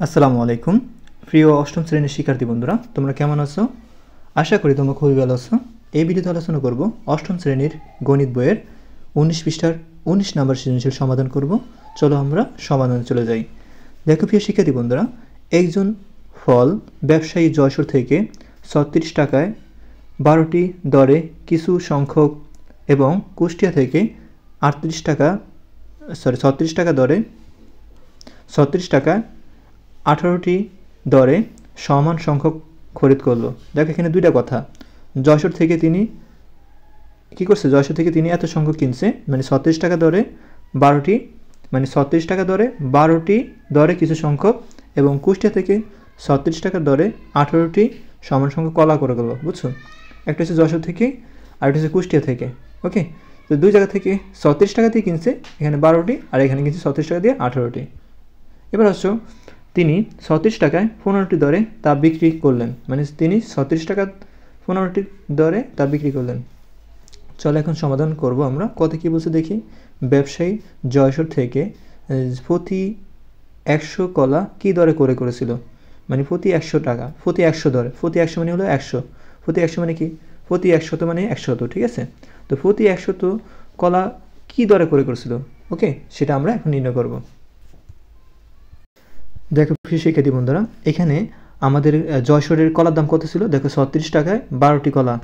আসসালামু আলাইকুম প্রিয় অষ্টম শ্রেণীর শিক্ষার্থী বন্ধুরা, তোমরা কেমন আছো? আশা করি তোমরা খুবই ভালো আছো। এই ভিডিওতে আলোচনা করব অষ্টম শ্রেণীর গণিত বইয়ের 19 পৃষ্ঠার 19 নম্বর সৃজনশীল সমাধান করব। চলো আমরা সমাধানে চলে যাই। দেখো প্রিয় শিক্ষার্থী বন্ধুরা, একজন ফল ব্যবসায়ী যশোর থেকে 36 টাকায় 12টি দরে কিছু সংখ্যক এবং কুষ্টিয়া থেকে 36 টাকা দরে 36 টাকা 18টি দরে সমান সংখ্যক খরিদ করলো। দেখো এখানে দুইটা কথা। যশোর থেকে তিনি কী করছে? যশোর থেকে তিনি এত সংখ্যক কিনছে, মানে 36 টাকা দরে 12টি, মানে 36 টাকা দরে 12টি দরে কিছু সংখ্যক, এবং কুষ্টিয়া থেকে 36 টাকা দরে 18টি সমান সংখ্যক কলা করে গেলো। বুঝছো? একটা হচ্ছে যশোর থেকে আর একটা হচ্ছে কুষ্টিয়া থেকে। ওকে, তো দুই জায়গা থেকে 36 টাকা দিয়ে কিনছে, এখানে 12টি আর এখানে কিনছে 36 টাকা দিয়ে 18টি। এবার হচ্ছে তিনি 36 টাকায় 15টি দরে তা বিক্রি করলেন, মানে তিনি 36 টাকা 15টি দরে তা বিক্রি করলেন। চলো এখন সমাধান করব আমরা। কত কী বলছে দেখি। ব্যবসায়ী যশোর থেকে প্রতি 100 কলা কী দরে করেছিল, মানে প্রতি 100 টাকা, প্রতি 100 দরে, প্রতি 100 মানে হলো 100, প্রতি 100 মানে কি, প্রতি 100 মানে 100, ঠিক আছে? তো প্রতি 100 কলা কী দরে করেছিল, ওকে, সেটা আমরা এখন নির্ণয় করব। দেখো প্রিয় শিক্ষার্থী বন্ধুরা, এখানে আমাদের যশোরের কলার দাম কত ছিল? দেখো 36 টাকায় 12টি কলা।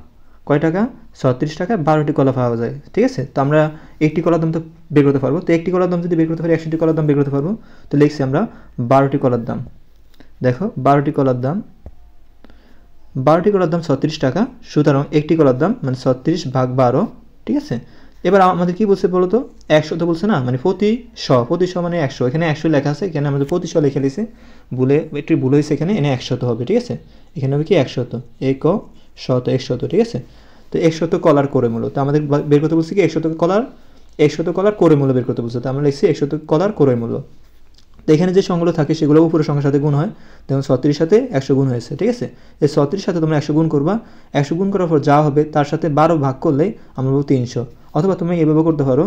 কয় টাকা? 36 টাকায় 12টি কলা পাওয়া যায়, ঠিক আছে? তো আমরা একটি কলার দাম তো বের করতে পারবো। তো একটি কলার দাম যদি বের করতে পারি, 100টি কলার দাম বের করতে পারবো। তো লিখছি আমরা 12টি কলার দাম। দেখো 12টি কলার দাম 36 টাকা, সুতরাং একটি কলার দাম মানে 36 ভাগ 12, ঠিক আছে? এবার আমাদের কি বলছে বলো তো? 100 তো বলছে না, মানে প্রতি শ মানে 100। এখানে 100 লেখা আছে, এখানে আমাদের প্রতি শ লিখে দিয়েছে, একটু ভুল হয়েছে, এখানে 100 হবে, ঠিক আছে? এখানে হবে কি 100, 100, ঠিক আছে? তো 100 কলার করে মূল্য, তো আমাদের বের করতে বলছে কি 100 কলার করে মূল্য বের করতে বলছে। তো আমরা লিখছি 100 কলার করে মূল্য। তো এখানে যে সংখ্যাগুলো থাকে সেগুলো উপরের সংখ্যার সাথে গুণ হয়। যেমন 36 সাথে 100 গুণ হয়েছে, ঠিক আছে? এই 36 সাথে তোমরা 100 গুণ করবা। 100 গুণ করার পর যা হবে তার সাথে 12 ভাগ করলেই আমরা বলবো 300। অথবা তুমি এভাবে করতে পারো,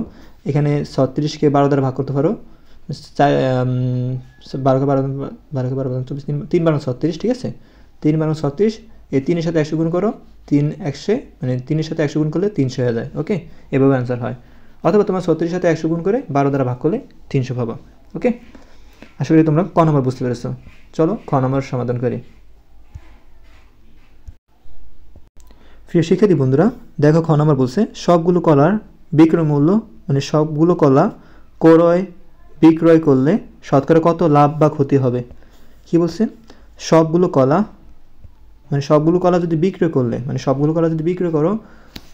এখানে 36কে 12 দ্বারা ভাগ করতে পারো। 12কে 12 24, 3 12 36, ঠিক আছে? 3 12 36, এই 3-এর সাথে 100 গুণ করো, 3 100, মানে 3-এর সাথে 100 গুণ করলে 300 হয়ে যায়। ওকে, এভাবে অ্যান্সার হয়। অথবা তোমার 36 সাথে 100 গুণ করে 12 দ্বারা ভাগ করলে 300 পাবা। ওকে, আশা করি তোমরা ক নম্বর বুঝতে পেরেছো। চলো খ নম্বর সমাধান করি। প্রিয় শিক্ষার্থী বন্ধুরা, দেখো খ নম্বর বলছে সবগুলো কলার বিক্রয় মূল্য, মানে সবগুলো কলা বিক্রয় করলে শতকরা কত লাভ বা ক্ষতি হবে। কি বলছে? সবগুলো কলা, মানে সবগুলো কলা যদি বিক্রয় করলে, মানে সবগুলো কলা যদি বিক্রয় করো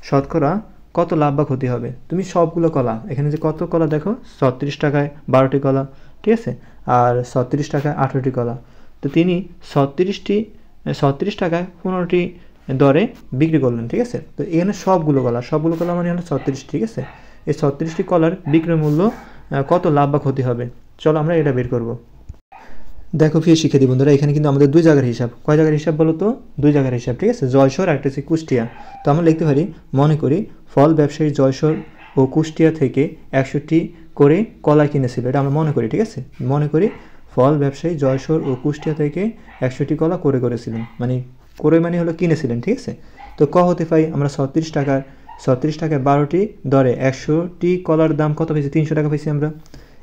শতকরা কত লাভ বা ক্ষতি হবে। তুমি সবগুলো কলা, এখানে যে কত কলা দেখো, 36 টাকায় 12টি কলা, ঠিক আছে? আর 36 টাকায় 18টি কলা। তো তিনি 36 টাকায় 15টি দরে বিক্রি করলেন, ঠিক আছে? তো এখানে সবগুলো কলা মানে হলো 36, ঠিক আছে? এই 36টি কলার বিক্রয় মূল্য কত লাভ বা ক্ষতি হবে। চলো আমরা এটা বের করব। দেখো প্রিয় শিক্ষার্থী বন্ধুরা, এখানে কিন্তু আমাদের দুই জায়গার হিসাব। কয় জায়গার হিসাব বলো তো? দুই জায়গার হিসাব, ঠিক আছে? যশোর আর একটা হচ্ছে কুষ্টিয়া। তো আমরা লিখতে পারি, মনে করি ফল ব্যবসায়ী যশোর ও কুষ্টিয়া থেকে 100টি করে কলা কিনেছিল। এটা আমরা মনে করি, ঠিক আছে? মনে করি ফল ব্যবসায়ী যশোর ও কুষ্টিয়া থেকে 100টি কলা করেছিলেন, মানে হলো কিনেছিলেন, ঠিক আছে? তো ক হতে পাই আমরা 36 টাকায় 12টি দরে 100টি কলার দাম কত পেয়েছি? 300 টাকা পেয়েছি আমরা।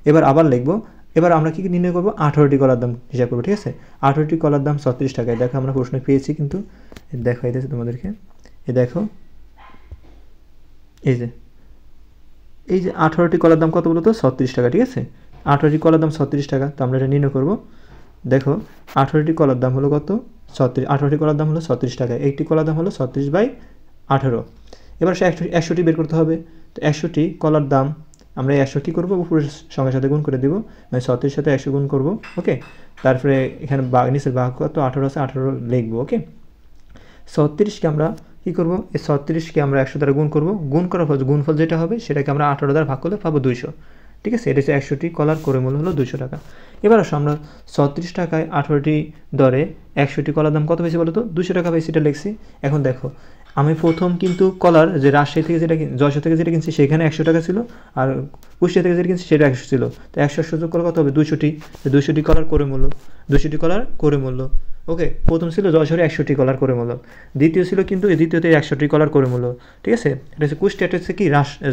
এবার আবার লিখবো, এবার আমরা কি নির্ণয় করবো? 18টি কলার দাম হিসাব করবো, ঠিক আছে? 18টি কলার দাম 36 টাকায়। দেখো আমরা প্রশ্ন পেয়েছি, কিন্তু দেখাই দিয়েছে তোমাদেরকে। দেখো এই যে 18টি কলার দাম কত বলো তো? 36 টাকা, ঠিক আছে? 18টি কলার দাম 36 টাকা। তো আমরা এটা নির্ণয় করবো। দেখো 18টি কলার দাম হলো কত? 18টি কলার দাম হলো 36 টাকা। একটি কলার দাম হলো 36/18। এবার 100টি বের করতে হবে। তো 100টি কলার দাম আমরা 100 কী করবো? উপরের সংখ্যার সাথে গুণ করে দেবো, মানে 36 সাথে 100 গুণ করবো। ওকে, তারপরে এখানে নিচের ভাগ কত? 18 আছে, 18 লিখবো। ওকে, 36কে আমরা কী করবো? এই 36কে আমরা 100 দ্বারা গুণ করবো। গুণ করার পর গুণফল যেটা হবে সেটাকে আমরা 18 দ্বারা ভাগ করলে পাবো 200, ঠিক আছে? এটা হচ্ছে 100টি কলার করে মূল্য হলো 200 টাকা। এবার আসো আমরা 36 টাকায় 18টি দরে 100টি কলার দাম কত পেয়েছি বলো তো? 200 টাকা পেয়েছি, এটা লিখছি। এখন দেখো আমি প্রথম কিন্তু কলার যে রাজশাহী থেকে যেটা যশোর থেকে যেটা কিনছি সেখানে 100 টাকা ছিল, আর কুষ্টিয়া থেকে যেটা কিনছি সেটা 100 ছিল। তো 100 যোগ করলে কত হবে? 200টি। 200টি কলার করে মূল্য, 200টি কলার করে মূল্য। ওকে, প্রথম ছিল যশোরে 100টি কলার করে মূল্য, দ্বিতীয় ছিল কিন্তু এই দ্বিতীয়তে 100টি কলার করে মূল্য। ঠিক আছে, এটা হচ্ছে কুষ্টিয়া, এটা হচ্ছে কি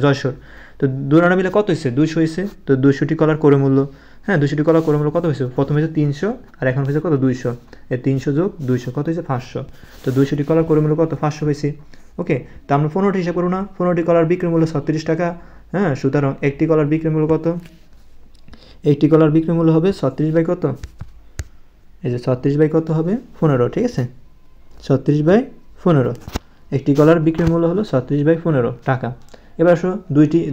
যশোর। তো দুরানা মিলে কত হয়েছে? 200 হয়েছে। তো 200টি কলার করে মূল্য, হ্যাঁ 200টি কলার করে মূল্য কত হয়েছে? প্রথম হয়েছে 300 আর এখন হয়েছে কত? 200। এই 300 যোগ 200 কত হয়েছে? 500। তো 200টি কলার করে মূল্য কত? 500 হয়েছে। ওকে, তো আমরা 15টি হিসাব করবো না? 15টি কলার বিক্রি মূল্য 36 টাকা। হ্যাঁ, সুতরাং একটি কলার বিক্রি মূল্য কত? একটি কলার বিক্রি মূল্য হবে 36 বাই কত? এই যে 36 বাই কত হবে? 15। ঠিক আছে, 36 বাই 15। একটি কলার বিক্রি মূল্য হলো 36 বাই 15 টাকা। এবার আসো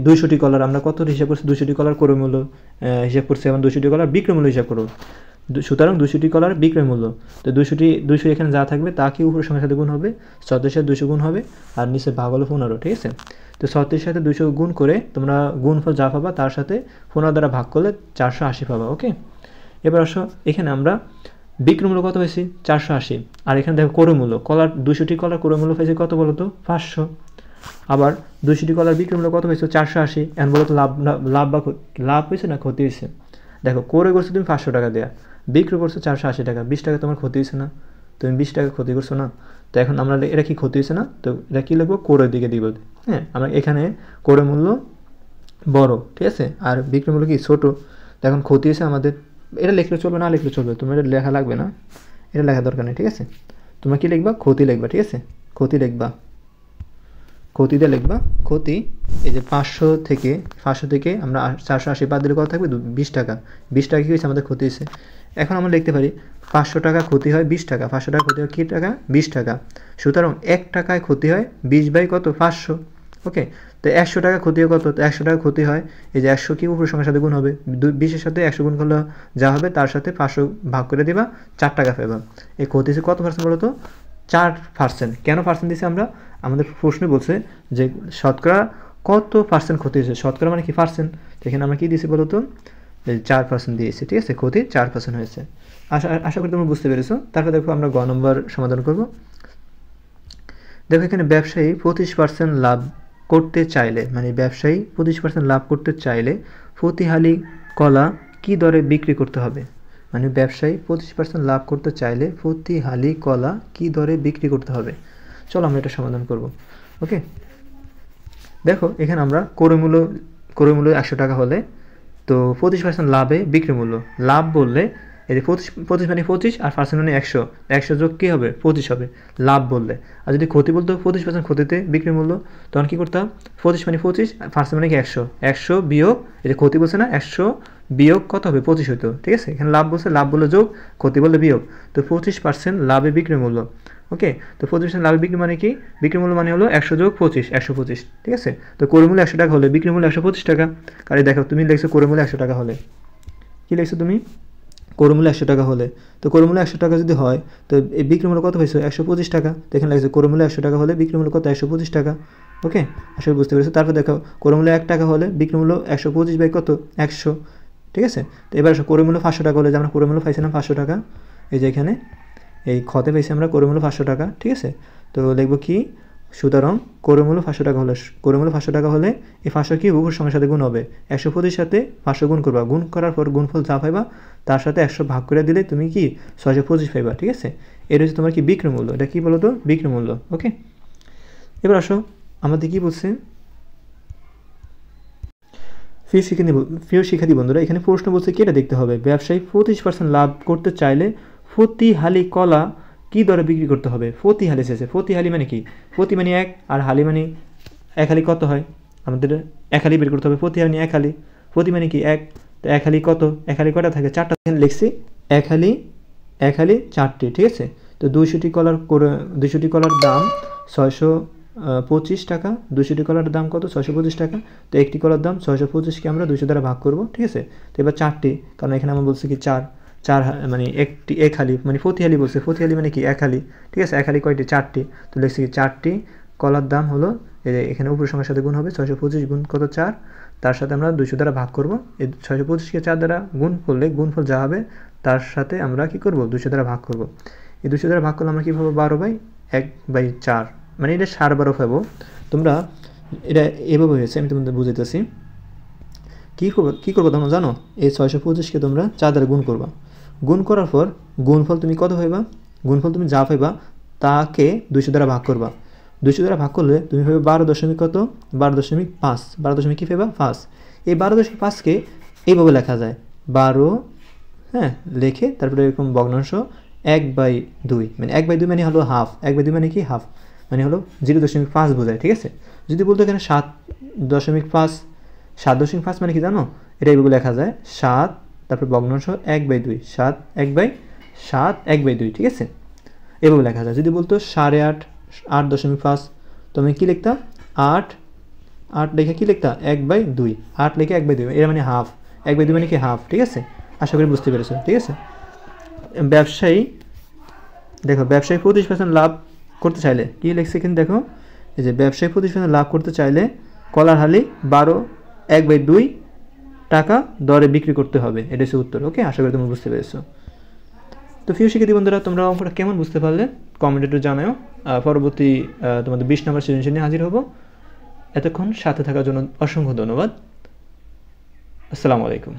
200টি কলার আমরা কত হিসাব করছি? 200টি কলার করে মূল্য হিসাব করছি, এবং 200টি কলার বিক্রি মূল্য হিসাব করবো। সুতরাং 200টি কলার বিক্রয় মূল্য। তো 200 এখানে যা থাকবে তা কি উপরের সংখ্যার সাথে গুণ হবে? 36 সাথে 200 গুণ হবে, আর নিচে ভাগ হলো 15। ঠিক আছে, তো 36 সাথে 200 গুণ করে তোমরা গুণফল যা পাবা তার সাথে 15 দ্বারা ভাগ করলে 480 পাবা। ওকে, এবার আসো এখানে আমরা বিক্রয় মূল্য কত হয়েছে? 480। আর এখানে দেখো করে মূল্য, কলার 200টি কলার করে মূল্য হয়েছে কত বলো তো? 500। আবার 200টি কলার বিক্রয় মূল্য কত হয়েছে? 480। এখন বলো তো লাভ হয়েছে না ক্ষতি হয়েছে? দেখো করে করছো তুমি 500 টাকা দেওয়া, বিক্রি করছো 480 টাকা, 20 টাকা তোমার ক্ষতি হয়েছে না? তুমি 20 টাকা ক্ষতি করছো না? তো এখন আমরা এটা কি ক্ষতি হয়েছে না? তো এটা কী লিখবো? কোরের দিকে দিব। হ্যাঁ, আমরা এখানে করে মূল্য বড়, ঠিক আছে, আর বিক্রি মূল্য কি ছোটো। তো এখন ক্ষতি হয়েছে আমাদের, এটা লিখলে চলবে না লিখলে চলবে, তোমার এটা লেখা লাগবে না, এটা লেখা দরকার নেই। ঠিক আছে, তোমরা কি লিখবা? ক্ষতি লিখবা। ঠিক আছে, ক্ষতি লিখবা, ক্ষতিতে লিখবা ক্ষতি। এই যে 500 থেকে আমরা 480 বাদ দিলে কত থাকবে? 20 টাকা। 20 টাকা কী হয়েছে? আমাদের ক্ষতি হয়েছে। এখন আমরা লিখতে পারি 500 টাকা ক্ষতি হয় 20 টাকা। 500 টাকা ক্ষতি হয় কী টাকা? 20 টাকা। সুতরাং 1 টাকায় ক্ষতি হয় 20 বাই কত? 500। ওকে, তো 100 টাকা ক্ষতি হয় কত? তো 100 টাকা ক্ষতি হয়, এই যে 100 কি উপরের সংখ্যার সাথে গুণ হবে, 20-এর সাথে 100 গুণ করলে যা হবে তার সাথে 500 ভাগ করে দেবা, 4 টাকা পাবা। এই ক্ষতি হচ্ছে কত পার্সেন্ট বলো তো? 4%। কেন পার্সেন্ট দিয়েছি আমরা? আমাদের প্রশ্নে বলছে যে শতকরা কত পার্সেন্ট ক্ষতি হয়েছে, শতকরা মানে কি পার্সেন্ট। তো এখানে আমরা কী দিয়েছি বলো তো? 4% দিয়েছি। ঠিক আছে, ক্ষতি 4% হয়েছে। আশা করি তোমরা বুঝতে পেরেছো। তারপর দেখো আমরা গ নম্বর সমাধান করব। দেখো এখানে ব্যবসায়ী 25% লাভ করতে চাইলে, মানে ব্যবসায়ী 25% লাভ করতে চাইলে প্রতি হালি কলা কী দরে বিক্রি করতে হবে? মানে ব্যবসায়ী 25% লাভ করতে চাইলে প্রতি হালি কলা কী দরে বিক্রি করতে হবে? চলো আমরা এটা সমাধান করব। ওকে, দেখো এখানে আমরা করে মূল্য 100 টাকা হলে, তো 25% লাভে বিক্রি মূল্য, লাভ বললে এই যে 25 মানে 25 আর পার্সেন্ট মানে 100, 100 যোগ কী হবে? 25 হবে লাভ বললে। আর যদি ক্ষতি বলতো 25% ক্ষতিতে বিক্রি মূল্য, তখন কী করতাম? 25 মানে 25 আর পার্সেন্ট মানে কি 100, 100 বিয়োগ এই যে ক্ষতি বলছে না, 100 বিয়োগ কত হবে? 25 হতো। ঠিক আছে, এখানে লাভ বলছে, লাভ বললে যোগ, ক্ষতি বললে বিয়োগ। তো 25% লাভে বিক্রি মূল্য। ওকে, তো 25% লাভে বিক্রি মানে কি? বিক্রি মূল্য মানে হলো 100 যোগ 25, 125। ঠিক আছে, তো করে মূল্য 100 টাকা হলে বিক্রি মূল্য 125 টাকা। কারণ দেখো তুমি লিখছো করে মূল্য 100 টাকা হলে, কী লিখছো তুমি? করে মূল্য 100 টাকা হলে, তো করে মূল্য 100 টাকা যদি হয় তো এই বিক্রি মূল্য কত হয়েছে? 125 টাকা। তো এখানে লাগছে করে মূল্য 100 টাকা হলে বিক্রি মূল্য কত? 125 টাকা। ওকে, আসলে বুঝতে পেরেছো। তারপর দেখো করে মূল্য 1 টাকা হলে বিক্রি মূল্য 125 বাই কত? 100। ঠিক আছে, তো এবার করে মূল্য 500 টাকা হলে, যে আমরা করে মূল্য পাইছিলাম 500 টাকা, এই যে এখানে এই ক্ষতে পাইছি আমরা করে মূল্য 500 টাকা। ঠিক আছে, তো লিখবো কি? সুতরাং করে মূল্য 500 টাকা হলে, করে মূল্য 500 টাকা হলে এই 500 কি উপর সংখ্যার সাথে গুণ হবে, 125 সাথে 500 গুণ করবা, গুণ করার পর গুণফল যা পাইবা তার সাথে 100 ভাগ করে দিলে তুমি কি 625 পাইবা। ঠিক আছে, এটা হচ্ছে তোমার কি বিক্রয় মূল্য। এটা কি বলো তো? বিক্রয় মূল্য। ওকে, এবার আসো আমাদের কি বলছে, প্রিয় শিক্ষার্থী বন্ধুরা, এখানে প্রশ্ন বলছে কি? এটা দেখতে হবে। ব্যবসায়ী 25% লাভ করতে চাইলে প্রতি হালি কলা কী দরে বিক্রি করতে হবে? প্রতি হালি শেষে, প্রতি হালি মানে কি? প্রতি মানে 1 আর হালি মানে 1 হালি কত হয়? আমাদের 1 হালি বের করতে হবে। প্রতি হালি 1 হালি, প্রতি মানে কি 1, তো 1 হালি কত? 1 হালি কটা থাকে? 4টা। এখানে লিখছি 1 হালি 4টি। ঠিক আছে, তো 200টি কলার দাম 625 টাকা। 200টি কলার দাম কত? 625 টাকা। তো একটি কলার দাম 625কে আমরা 200 দ্বারা ভাগ করব। ঠিক আছে, তো এবার 4টি, কারণ এখানে আমরা বলছি কি 4 মানে 1 হালি মানে প্রতি হালি বলছে, প্রতি হালি মানে কি 1 হালি। ঠিক আছে, 1 হালি কয়টি? 4টি। তো লিখছি কি 4টি কলার দাম হলো, এখানে উপরের সংখ্যার সাথে গুণ হবে, 625 গুণ কত? 4, তার সাথে আমরা 200 দ্বারা ভাগ করব। এই 625কে 4 দ্বারা গুণ করলে গুণফল যা হবে তার সাথে আমরা কি করব? 200 দ্বারা ভাগ করব। এই 200 দ্বারা ভাগ করলে আমরা কী পাবো? 12/1/4। মানে এটা 12.5 পাবো। তোমরা এটা এভাবে হয়েছে, আমি তোমাদের বুঝাইতেছি। কী করবো তোমরা জানো? এই 625কে তোমরা 4 দ্বারা গুণ করবা। গুণ করার পর গুণফল তুমি কত পাইবা? গুণফল তুমি যা পাইবা তাকে 200 দ্বারা ভাগ করবা। 200 দ্বারা ভাগ করলে তুমি পাবে 12 কত? 12.5। 12 কী পাইবা? 5। এই 12.5কে এইভাবে লেখা যায় 12, হ্যাঁ, লিখে তারপরে এরকম ভগ্নাংশ 1/2, মানে 1/2 মানে হলো হাফ। 1/2 মানে কি? হাফ মানে হলো 0.5 বোঝায়, ঠিক আছে? যদি বলতো এখানে 7.5, 7.5 মানে কি জানো? এটা এইভাবে লেখা যায় 7, তারপর ভগ্নাংশ 1/2, 7/2, ঠিক আছে? এভাবে লেখা যায়। যদি বলতো 8.5, 8.5, তুমি কী লিখতা? 8 লিখে কী লিখতা? 1/2, 8 লিখে 1/2, এর মানে হাফ। 1/2 মানে কি? হাফ, ঠিক আছে? আশা করি বুঝতে পেরেছো, ঠিক আছে? ব্যবসায়ী 25% লাভ করতে চাইলে কী লিখছে কিন্তু দেখো, এই যে ব্যবসায়ী 25% লাভ করতে চাইলে কলার হালি 1/2 টাকা দরে বিক্রি করতে হবে। এটা হচ্ছে উত্তর। ওকে, আশা করি তোমরা বুঝতে পেরেছো। তো প্রিয় শিক্ষার্থী বন্ধুরা, তোমরা অঙ্কটা কেমন বুঝতে পারলে কমেন্টে একটু জানাও। পরবর্তী তোমাদের 20 নম্বর সৃজনশীল নিয়ে হাজির হব। এতক্ষণ সাথে থাকার জন্য অসংখ্য ধন্যবাদ। আসসালামু আলাইকুম।